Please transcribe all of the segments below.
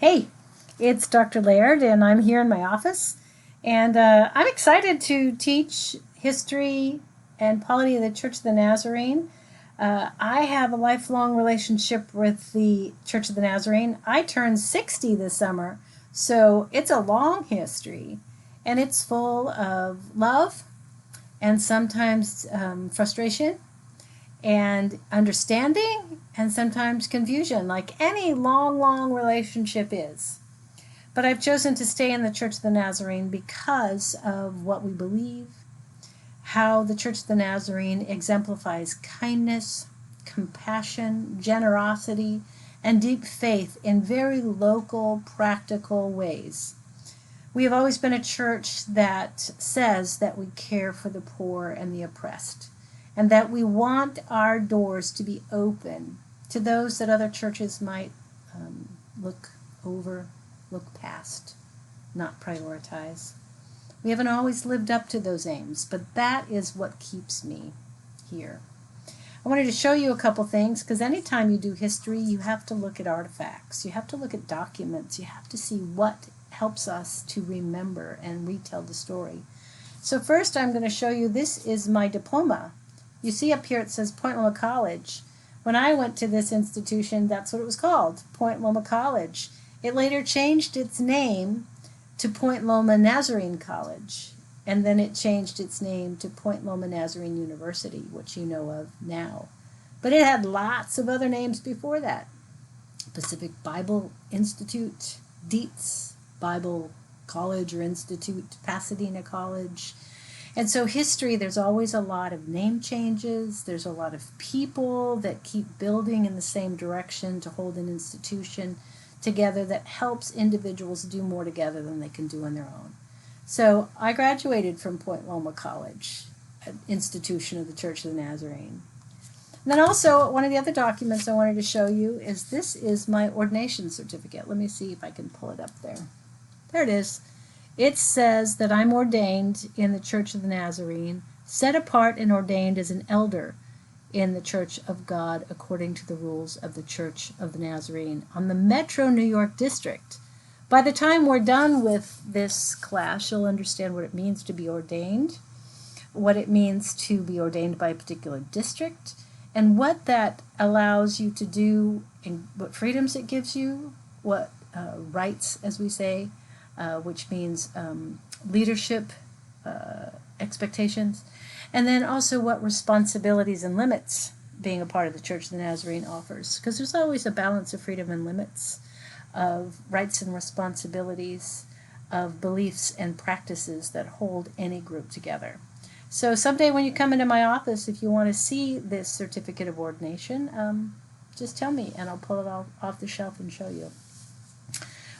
Hey, it's Dr. Laird, and I'm here in my office. And I'm excited to teach history and polity of the Church of the Nazarene. I have a lifelong relationship with the Church of the Nazarene. I turned 60 this summer, so it's a long history, and it's full of love and sometimes frustration and understanding and sometimes confusion, like any long, long relationship is. But I've chosen to stay in the Church of the Nazarene because of what we believe, how the Church of the Nazarene exemplifies kindness, compassion, generosity, and deep faith in very local, practical ways. We have always been a church that says that we care for the poor and the oppressed, and that we want our doors to be open to those that other churches might look over, look past, not prioritize. We haven't always lived up to those aims, but that is what keeps me here. I wanted to show you a couple things because anytime you do history, you have to look at artifacts, you have to look at documents, you have to see what helps us to remember and retell the story. So first I'm going to show you, this is my diploma. You see up here it says Point Loma College. When I went to this institution, that's what it was called, Point Loma College. It later changed its name to Point Loma Nazarene College, and then it changed its name to Point Loma Nazarene University, which you know of now. But it had lots of other names before that. Pacific Bible Institute, Dietz Bible College or Institute, Pasadena College. And so history, there's always a lot of name changes. There's a lot of people that keep building in the same direction to hold an institution together that helps individuals do more together than they can do on their own. So I graduated from Point Loma College, an institution of the Church of the Nazarene. And then also, one of the other documents I wanted to show you is this is my ordination certificate. Let me see if I can pull it up there. There it is. It says that I'm ordained in the Church of the Nazarene, set apart and ordained as an elder in the Church of God according to the rules of the Church of the Nazarene on the Metro New York District. By the time we're done with this class, you'll understand what it means to be ordained, what it means to be ordained by a particular district, and what that allows you to do, and what freedoms it gives you, what rights, as we say, which means leadership expectations, and then also what responsibilities and limits being a part of the Church of the Nazarene offers, because there's always a balance of freedom and limits, of rights and responsibilities, of beliefs and practices that hold any group together. So someday when you come into my office, if you want to see this certificate of ordination, just tell me and I'll pull it off the shelf and show you.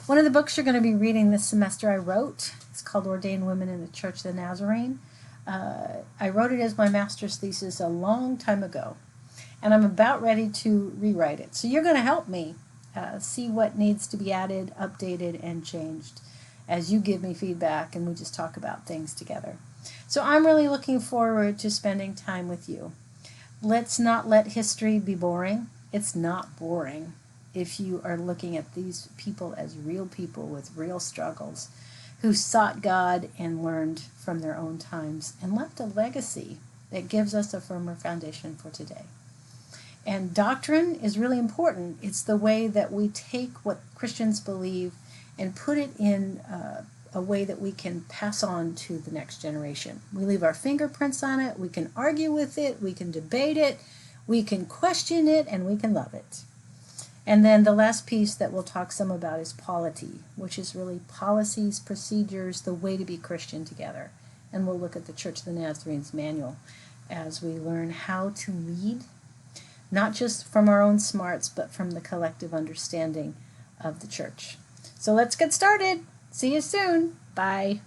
One of the books you're going to be reading this semester I wrote. It's called Ordained Women in the Church of the Nazarene. I wrote it as my master's thesis a long time ago, and I'm about ready to rewrite it. So you're going to help me see what needs to be added, updated, and changed as you give me feedback and we just talk about things together. So I'm really looking forward to spending time with you. Let's not let history be boring. It's not boring if you are looking at these people as real people with real struggles who sought God and learned from their own times and left a legacy that gives us a firmer foundation for today. And doctrine is really important. It's the way that we take what Christians believe and put it in a way that we can pass on to the next generation. We leave our fingerprints on it, we can argue with it, we can debate it, we can question it, and we can love it. And then the last piece that we'll talk some about is polity, which is really policies, procedures, the way to be Christian together. And we'll look at the Church of the Nazarene's manual as we learn how to lead, not just from our own smarts, but from the collective understanding of the church. So let's get started. See you soon. Bye.